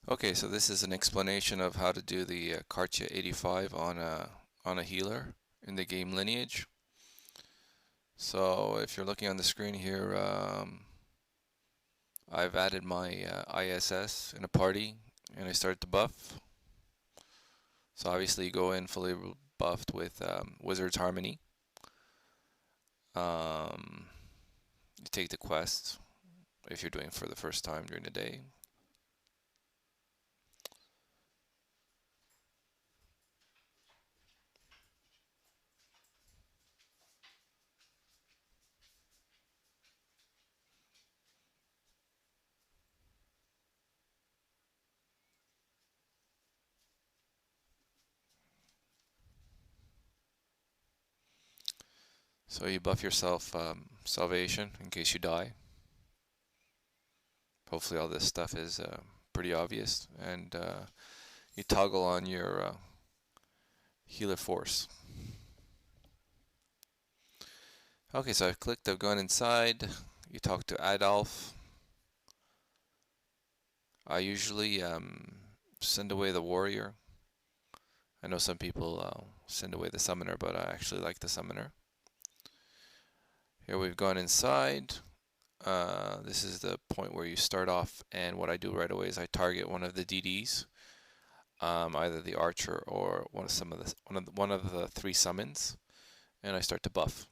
Okay, so this is an explanation of how to do the kartia 85 on a healer in the game Lineage. So if you're looking on the screen here, I've added my ISS in a party and I started to buff. So obviously you go in fully buffed with Wizard's Harmony. Um, you take the quest if you're doing it for the first time during the day. So you buff yourself salvation in case you die. Hopefully all this stuff is pretty obvious. And you toggle on your healer force. Okay, so I've clicked, I've gone inside. You talk to Adolf. I usually send away the warrior. I know some people send away the summoner, but I actually like the summoner. Here we've gone inside. This is the point where you start off, and what I do right away is I target one of the DDs, either the archer or one of the three summons, and I start to buff.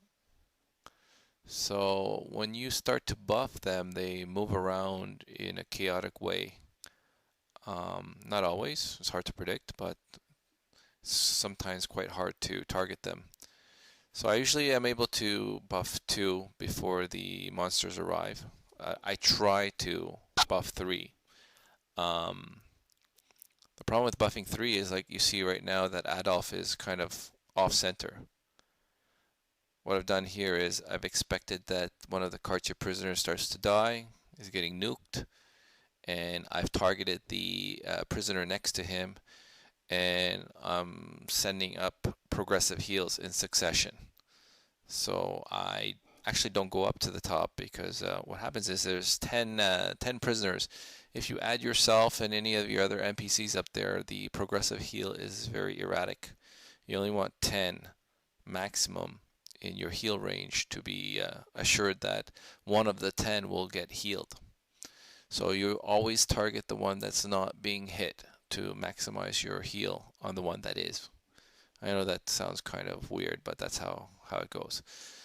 So when you start to buff them, they move around in a chaotic way. Not always, it's hard to predict, but sometimes quite hard to target them. So I usually am able to buff 2 before the monsters arrive. I try to buff 3. Um, the problem with buffing 3 is like you see right now that Adolf is kind of off center. What I've done here is I've expected that one of the Kartia prisoners starts to die, is getting nuked, and I've targeted the prisoner next to him, and I'm sending up progressive heals in succession. So I actually don't go up to the top because what happens is there's 10 prisoners. If you add yourself and any of your other NPCs up there, the progressive heal is very erratic. You only want 10 maximum in your heal range to be assured that one of the 10 will get healed. So you always target the one that's not being hit to maximize your heal on the one that is. I know that sounds kind of weird, but that's how it goes.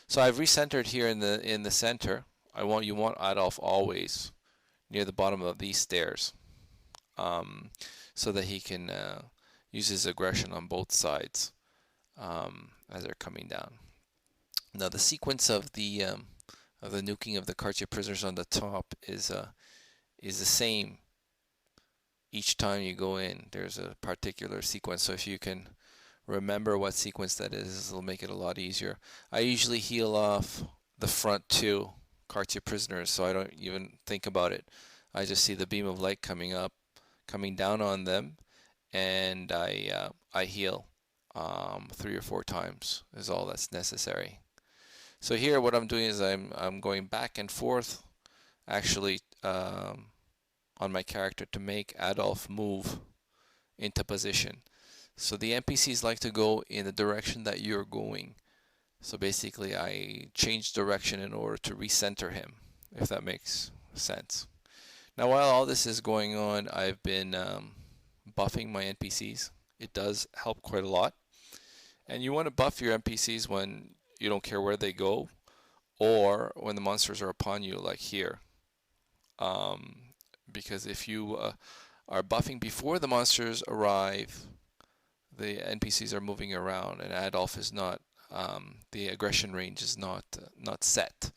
So I've recentered here in the center. You want Adolf always near the bottom of these stairs, so that he can use his aggression on both sides as they're coming down. Now the sequence of the nuking of the Kartia prisoners on the top is the same each time you go in. There's a particular sequence, so if you can remember what sequence that is, it'll make it a lot easier. I usually heal off the front 2 Kartia prisoners, so I don't even think about it. I just see the beam of light coming down on them, and I heal 3 or 4 times is all that's necessary. So here what I'm doing is I'm going back and forth, actually, on my character to make Adolf move into position. So the NPCs like to go in the direction that you're going. So basically I change direction in order to recenter him, if that makes sense. Now while all this is going on, I've been buffing my NPCs. It does help quite a lot. And you want to buff your NPCs when you don't care where they go, or when the monsters are upon you, like here. Because if you are buffing before the monsters arrive, the NPCs are moving around, and Adolf is not. The aggression range is not set,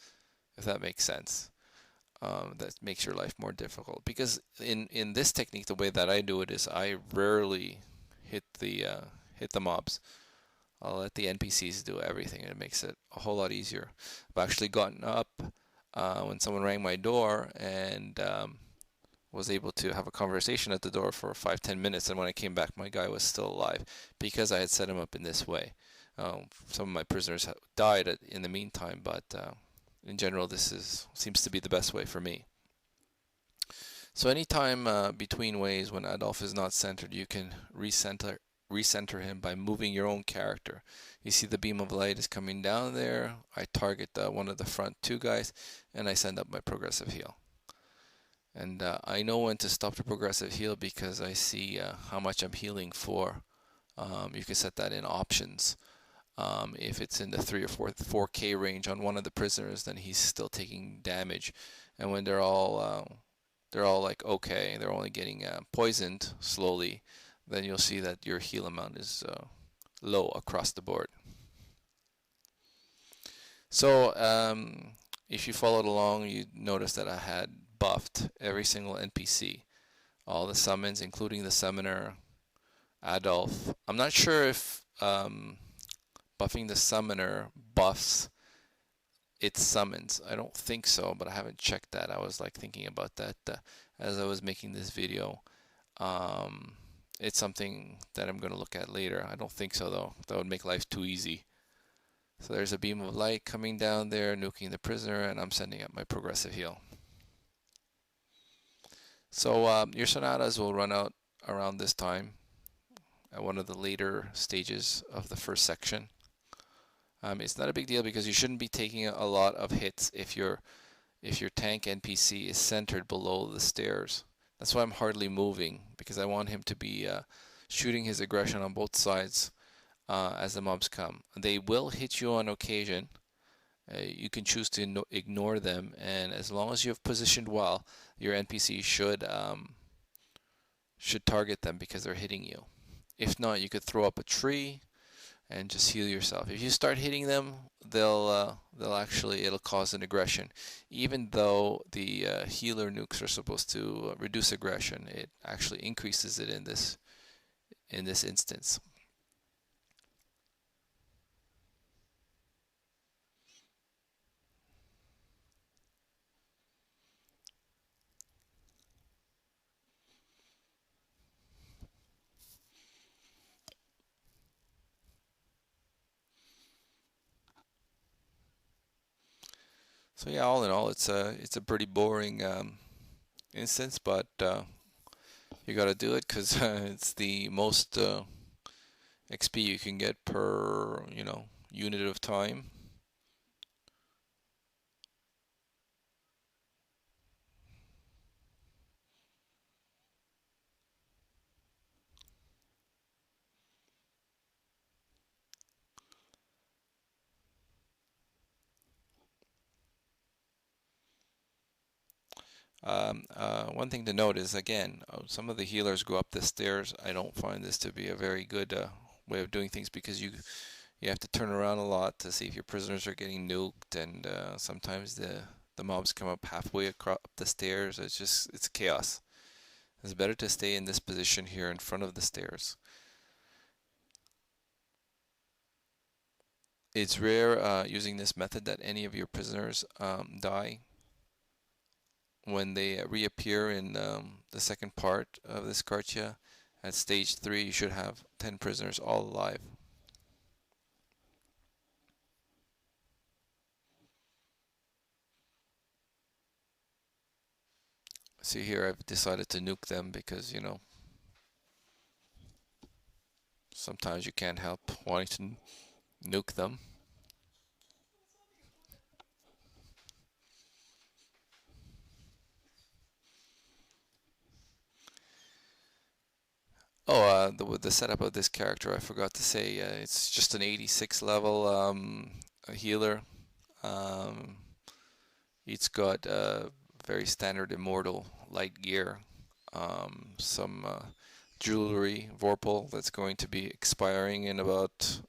if that makes sense. That makes your life more difficult because in this technique, the way that I do it is I rarely hit the mobs. I'll let the NPCs do everything, and it makes it a whole lot easier. I've actually gotten up when someone rang my door and was able to have a conversation at the door for 5-10 minutes, and when I came back my guy was still alive because I had set him up in this way. Some of my prisoners died in the meantime, but in general this seems to be the best way for me. So anytime between waves when Adolf is not centered, you can recenter him by moving your own character. You see the beam of light is coming down there. I target one of the front two guys, and I send up my progressive heal. And I know when to stop the progressive heal because I see how much I'm healing for. You can set that in options. If it's in the 3 or 4K range on one of the prisoners, then he's still taking damage. And when they're all like okay, they're only getting poisoned slowly, then you'll see that your heal amount is low across the board. So if you followed along, you noticed that I had buffed every single NPC, all the summons, including the summoner, Adolf. I'm not sure if buffing the summoner buffs its summons. I don't think so, but I haven't checked that. I was like thinking about that as I was making this video. It's something that I'm going to look at later. I don't think so though. That would make life too easy. So there's a beam of light coming down there, nuking the prisoner, and I'm sending up my progressive heal. So your sonatas will run out around this time at one of the later stages of the first section. It's not a big deal because you shouldn't be taking a lot of hits if your tank NPC is centered below the stairs. That's why I'm hardly moving, because I want him to be shooting his aggression on both sides as the mobs come. They will hit you on occasion. You can choose to ignore them, and as long as you have positioned well, your NPC should target them because they're hitting you. If not, you could throw up a tree and just heal yourself. If you start hitting them, they'll actually, it'll cause an aggression. Even though the healer nukes are supposed to reduce aggression, it actually increases it in this instance. So yeah, all in all, it's a pretty boring instance, but you got to do it because it's the most XP you can get per unit of time. One thing to note is, again, some of the healers go up the stairs. I don't find this to be a very good way of doing things because you have to turn around a lot to see if your prisoners are getting nuked, and sometimes the mobs come up halfway across up the stairs. It's chaos. It's better to stay in this position here in front of the stairs. It's rare using this method that any of your prisoners die. When they reappear in the second part of this kartia, at stage 3, you should have 10 prisoners all alive. See here, I've decided to nuke them because, sometimes you can't help wanting to nuke them. Oh, the setup of this character, I forgot to say, it's just an 86 level healer. It's got very standard immortal light gear, some jewelry, Vorpal, that's going to be expiring in about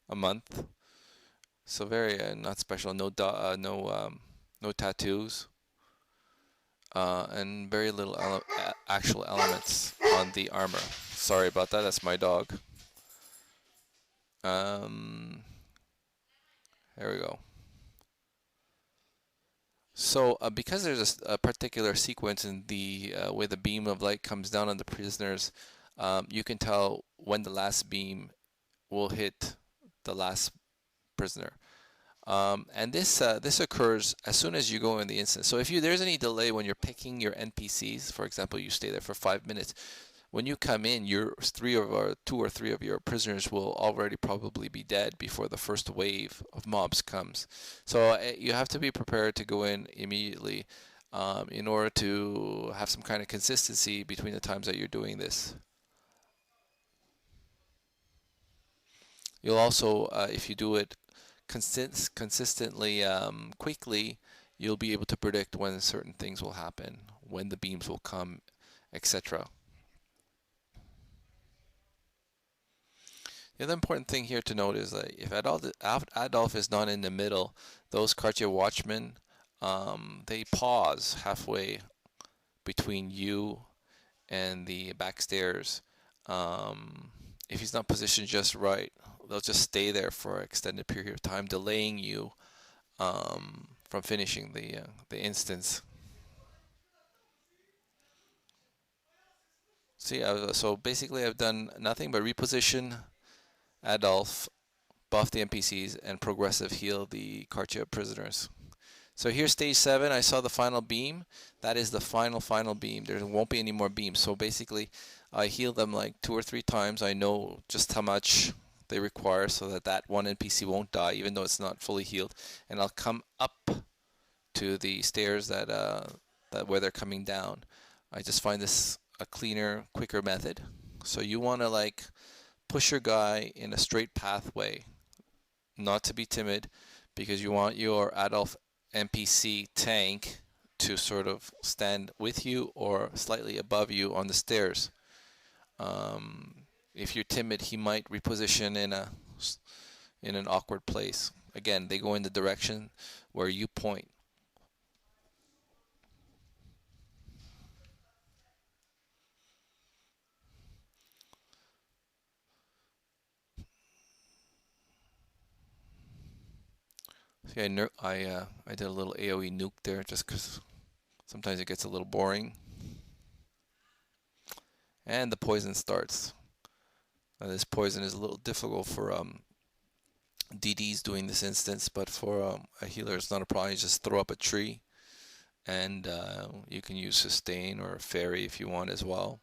a month. So very not special. No tattoos, and very little actual elements on the armor. Sorry about that. That's my dog. There we go. So because there's a particular sequence in the way the beam of light comes down on the prisoners, you can tell when the last beam will hit the last prisoner. And this occurs as soon as you go in the instance. So if there's any delay when you're picking your NPCs, for example, you stay there for 5 minutes. When you come in, two or three of your prisoners will already probably be dead before the first wave of mobs comes. So you have to be prepared to go in immediately in order to have some kind of consistency between the times that you're doing this. You'll also, if you do it consistently, quickly, you'll be able to predict when certain things will happen, when the beams will come, etc. The other important thing here to note is that if Adolf is not in the middle, those Kartia watchmen, they pause halfway between you and the back stairs. If he's not positioned just right, they'll just stay there for an extended period of time, delaying you from finishing the instance. See, so basically I've done nothing but reposition Adolf, buff the NPCs, and progressive heal the Kartia prisoners. So here's stage 7. I saw the final beam. That is the final beam. There won't be any more beams. So basically, I heal them like 2 or 3 times. I know just how much they require so that one NPC won't die, even though it's not fully healed. And I'll come up to the stairs that where they're coming down. I just find this a cleaner, quicker method. So you want to like push your guy in a straight pathway, not to be timid, because you want your Adolf NPC tank to sort of stand with you or slightly above you on the stairs. If you're timid, he might reposition in an awkward place. Again, they go in the direction where you point. See, I did a little AoE nuke there just because sometimes it gets a little boring. And the poison starts. Now, this poison is a little difficult for DDs doing this instance, but for a healer it's not a problem. You just throw up a tree, and you can use sustain or fairy if you want as well.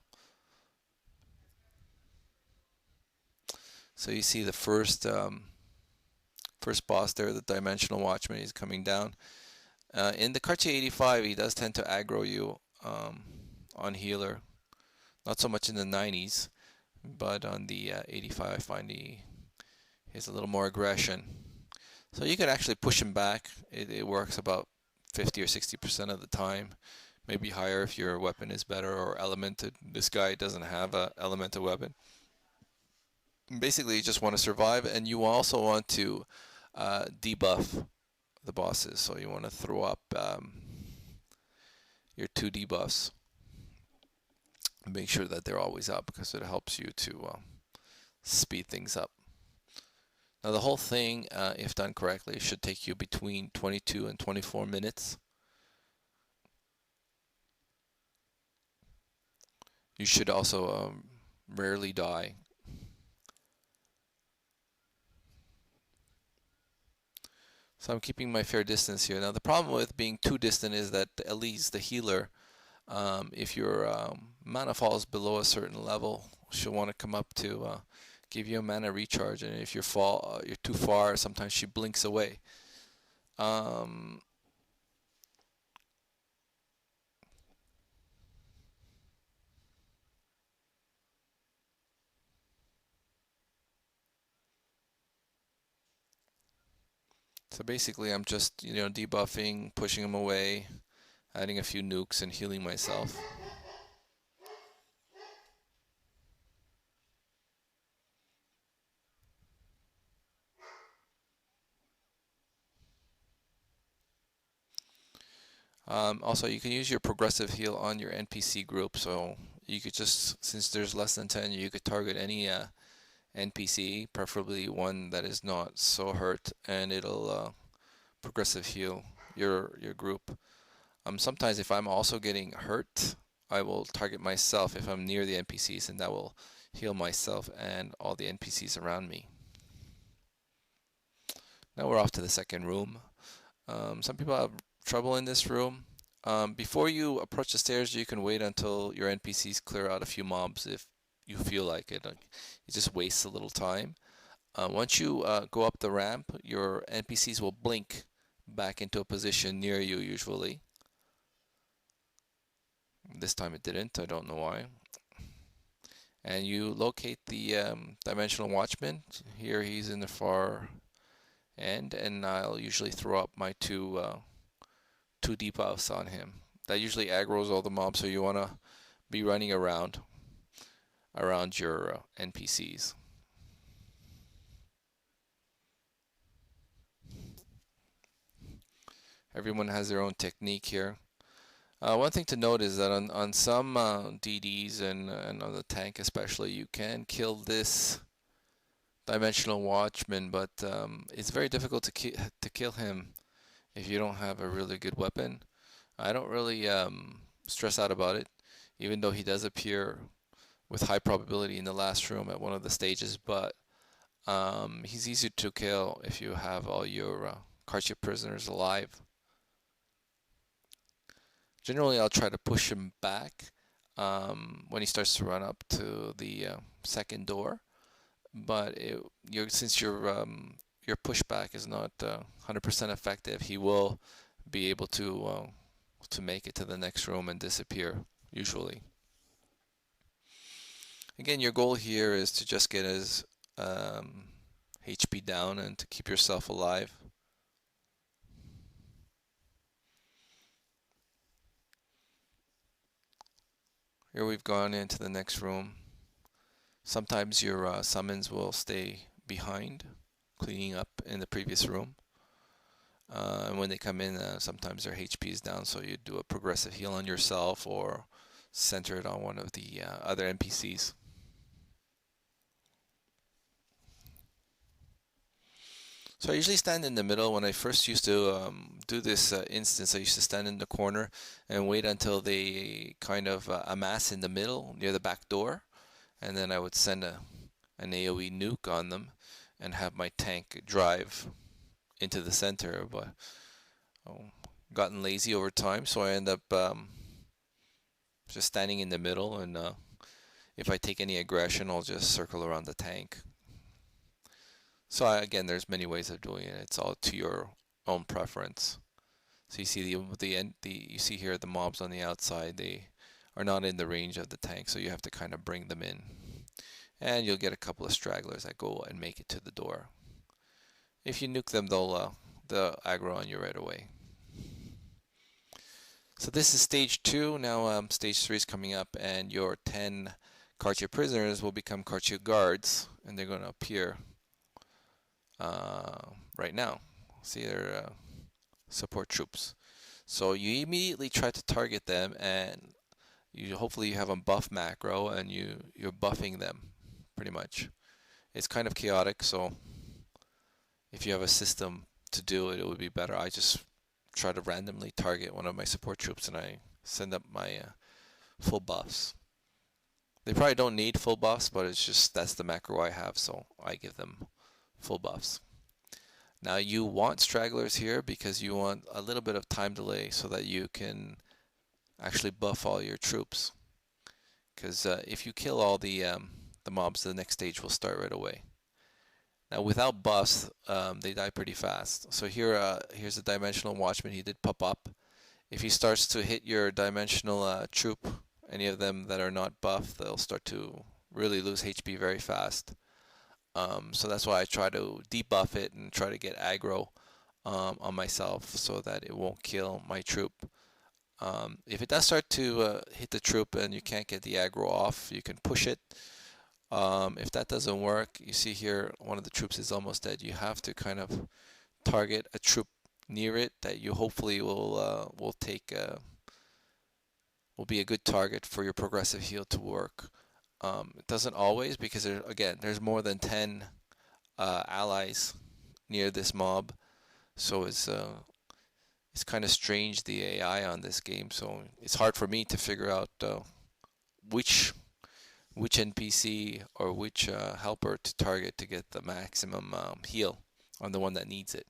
So you see the first boss there, the Dimensional Watchman, is coming down. In the Kartia 85, he does tend to aggro you on healer. Not so much in the 90s, but on the 85 I find he has a little more aggression. So you can actually push him back. It works about 50 or 60% of the time. Maybe higher if your weapon is better or elemented. This guy doesn't have a elemented weapon. Basically, you just want to survive, and you also want to debuff the bosses. So you want to throw up your 2 debuffs. Make sure that they're always up because it helps you to speed things up. Now the whole thing, if done correctly, should take you between 22 and 24 minutes. You should also rarely die. So I'm keeping my fair distance here. Now the problem with being too distant is that at least the healer, if your mana falls below a certain level, she'll want to come up to give you a mana recharge, and if you're too far, sometimes she blinks away. So basically, I'm just debuffing, pushing him away, adding a few nukes, and healing myself. Also, you can use your progressive heal on your NPC group, so you could just, since there's less than 10, you could target any NPC, preferably one that is not so hurt, and it'll progressive heal your group. Sometimes if I'm also getting hurt, I will target myself if I'm near the NPCs, and that will heal myself and all the NPCs around me. Now we're off to the second room. Some people have trouble in this room. Before you approach the stairs, you can wait until your NPCs clear out a few mobs if you feel like it. It just wastes a little time. Once you go up the ramp, your NPCs will blink back into a position near you usually. This time it didn't, I don't know why. And you locate the Dimensional Watchman. Here he's in the far end, and I'll usually throw up my two debuffs on him. That usually aggroes all the mobs, so you want to be running around your NPCs. Everyone has their own technique here. One thing to note is that on some DDs and on the tank especially, you can kill this Dimensional Watchman, but it's very difficult to kill him if you don't have a really good weapon. I don't really stress out about it, even though he does appear with high probability in the last room at one of the stages, but he's easy to kill if you have all your kartia prisoners alive. Generally, I'll try to push him back when he starts to run up to the second door, but since your pushback is not 100% effective, he will be able to make it to the next room and disappear usually. Again, your goal here is to just get his HP down and to keep yourself alive. Here we've gone into the next room. Sometimes your summons will stay behind, cleaning up in the previous room. And when they come in, sometimes their HP is down, so you do a progressive heal on yourself or center it on one of the other NPCs. So I usually stand in the middle. When I first used to do this instance, I used to stand in the corner and wait until they kind of amass in the middle near the back door, and then I would send an AoE nuke on them and have my tank drive into the center. But gotten lazy over time, so I end up just standing in the middle, and if I take any aggression, I'll just circle around the tank. So again, there's many ways of doing it. It's all to your own preference. So you see you see here the mobs on the outside. They are not in the range of the tank, so you have to kind of bring them in, and you'll get a couple of stragglers that go and make it to the door. If you nuke them, they'll aggro on you right away. So this is stage 2. Now stage 3 is coming up, and your 10 kartia prisoners will become kartia guards, and they're going to appear right now. See, they're support troops. So you immediately try to target them, and hopefully you have a buff macro, and you're buffing them pretty much. It's kind of chaotic, so if you have a system to do it, it would be better. I just try to randomly target one of my support troops, and I send up my full buffs. They probably don't need full buffs, but it's just that's the macro I have, so I give them full buffs. Now you want stragglers here because you want a little bit of time delay so that you can actually buff all your troops. Because if you kill all the mobs, the next stage will start right away. Now without buffs, they die pretty fast. So here's a Dimensional Watchman. He did pop up. If he starts to hit your Dimensional troop, any of them that are not buffed, they'll start to really lose HP very fast. So that's why I try to debuff it and try to get aggro on myself so that it won't kill my troop. If it does start to hit the troop and you can't get the aggro off, you can push it. If that doesn't work, you see here one of the troops is almost dead. You have to kind of target a troop near it that you hopefully will be a good target for your progressive heal to work. It doesn't always, because there's more than 10 allies near this mob, so it's kind of strange, the AI on this game. So it's hard for me to figure out which NPC or which helper to target to get the maximum heal on the one that needs it.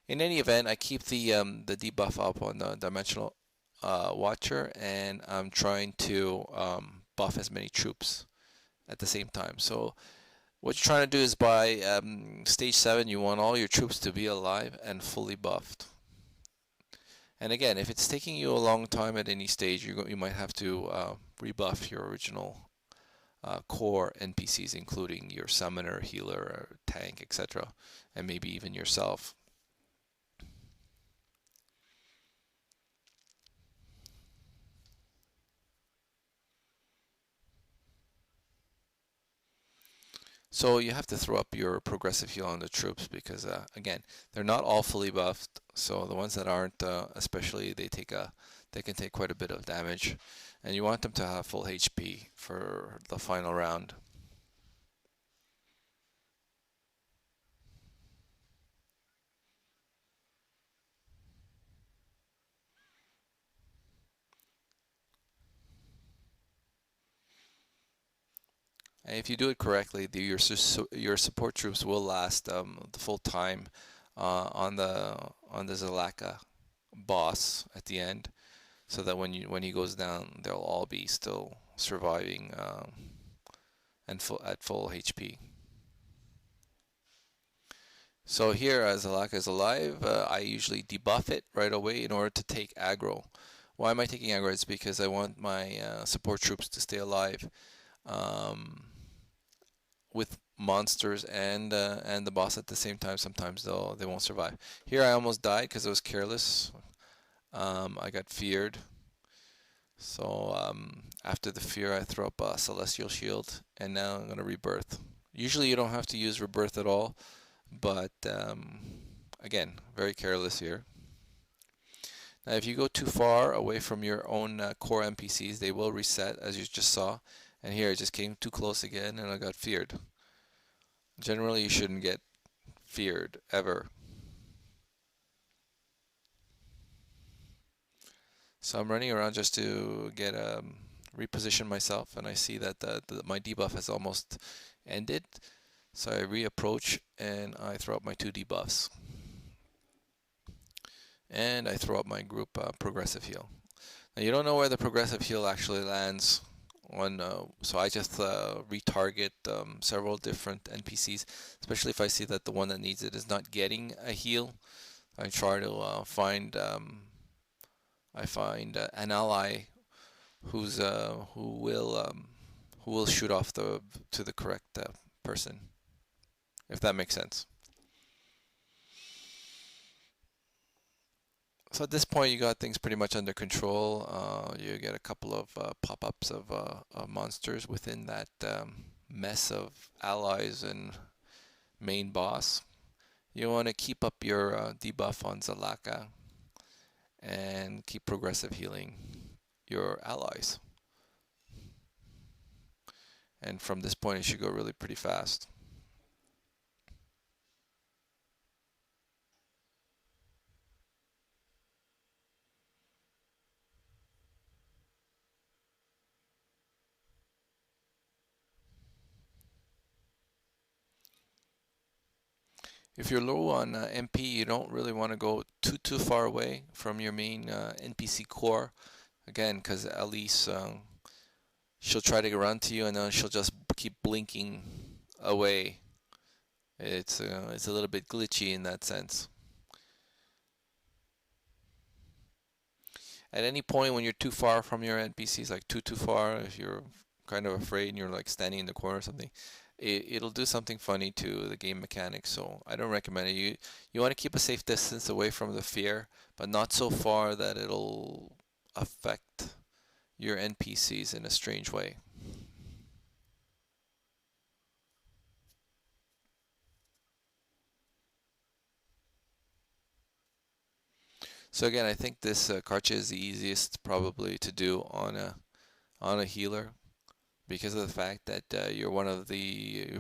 In any event, I keep the debuff up on the dimensional watcher, and I'm trying to buff as many troops at the same time. So what you're trying to do is by stage 7, you want all your troops to be alive and fully buffed. And again, if it's taking you a long time at any stage, you might have to rebuff your original core NPCs, including your summoner, healer, tank, etc., and maybe even yourself. So you have to throw up your progressive heal on the troops because, again, they're not all fully buffed. So the ones that aren't, especially, they can take quite a bit of damage, and you want them to have full HP for the final round. And if you do it correctly, your support troops will last the full time on the Zalaka boss at the end, so that when he goes down, they'll all be still surviving and at full HP. So here, as Zalaka is alive, I usually debuff it right away in order to take aggro. Why am I taking aggro? It's because I want my support troops to stay alive. With monsters and the boss at the same time. Sometimes they won't survive. Here I almost died because I was careless. I got feared. So after the fear, I throw up a celestial shield, and now I'm gonna rebirth. Usually you don't have to use rebirth at all, but again, very careless here. Now, if you go too far away from your own core NPCs, they will reset, as you just saw. And here, I just came too close again, and I got feared. Generally, you shouldn't get feared, ever. So I'm running around just to get reposition myself, and I see that my debuff has almost ended. So I reapproach, and I throw up my 2 debuffs. And I throw up my group progressive heal. Now, you don't know where the progressive heal actually lands so I just retarget several different NPCs, especially if I see that the one that needs it is not getting a heal. I try to find an ally who will shoot off to the correct person, if that makes sense. So at this point, you got things pretty much under control. You get a couple of pop-ups of monsters within that mess of allies and main boss. You want to keep up your debuff on Zalaka and keep progressive healing your allies. And from this point, it should go really pretty fast. If you're low on MP, you don't really want to go too far away from your main NPC core. Again, because Elise, she'll try to run to you, and then she'll just keep blinking away. It's a little bit glitchy in that sense. At any point when you're too far from your NPCs, like too far, if you're kind of afraid and you're like standing in the corner or something, it'll do something funny to the game mechanics. So I don't recommend it. You want to keep a safe distance away from the fear, but not so far that it'll affect your NPCs in a strange way. So again, I think this kartia is the easiest probably to do on a healer, because of the fact that you're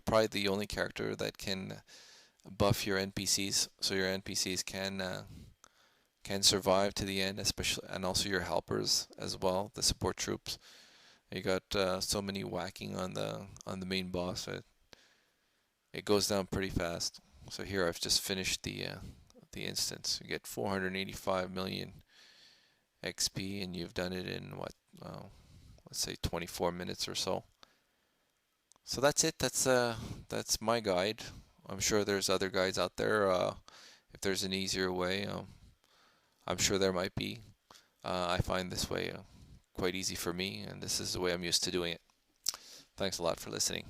probably the only character that can buff your NPCs, so your NPCs can survive to the end, especially, and also your helpers as well, the support troops. You got so many whacking on the main boss. It goes down pretty fast. So here I've just finished the instance. You get 485 million XP, and you've done it in what? Let's say 24 minutes or so. So that's it. That's my guide. I'm sure there's other guides out there. If there's an easier way, I'm sure there might be. I find this way quite easy for me, and this is the way I'm used to doing it. Thanks a lot for listening.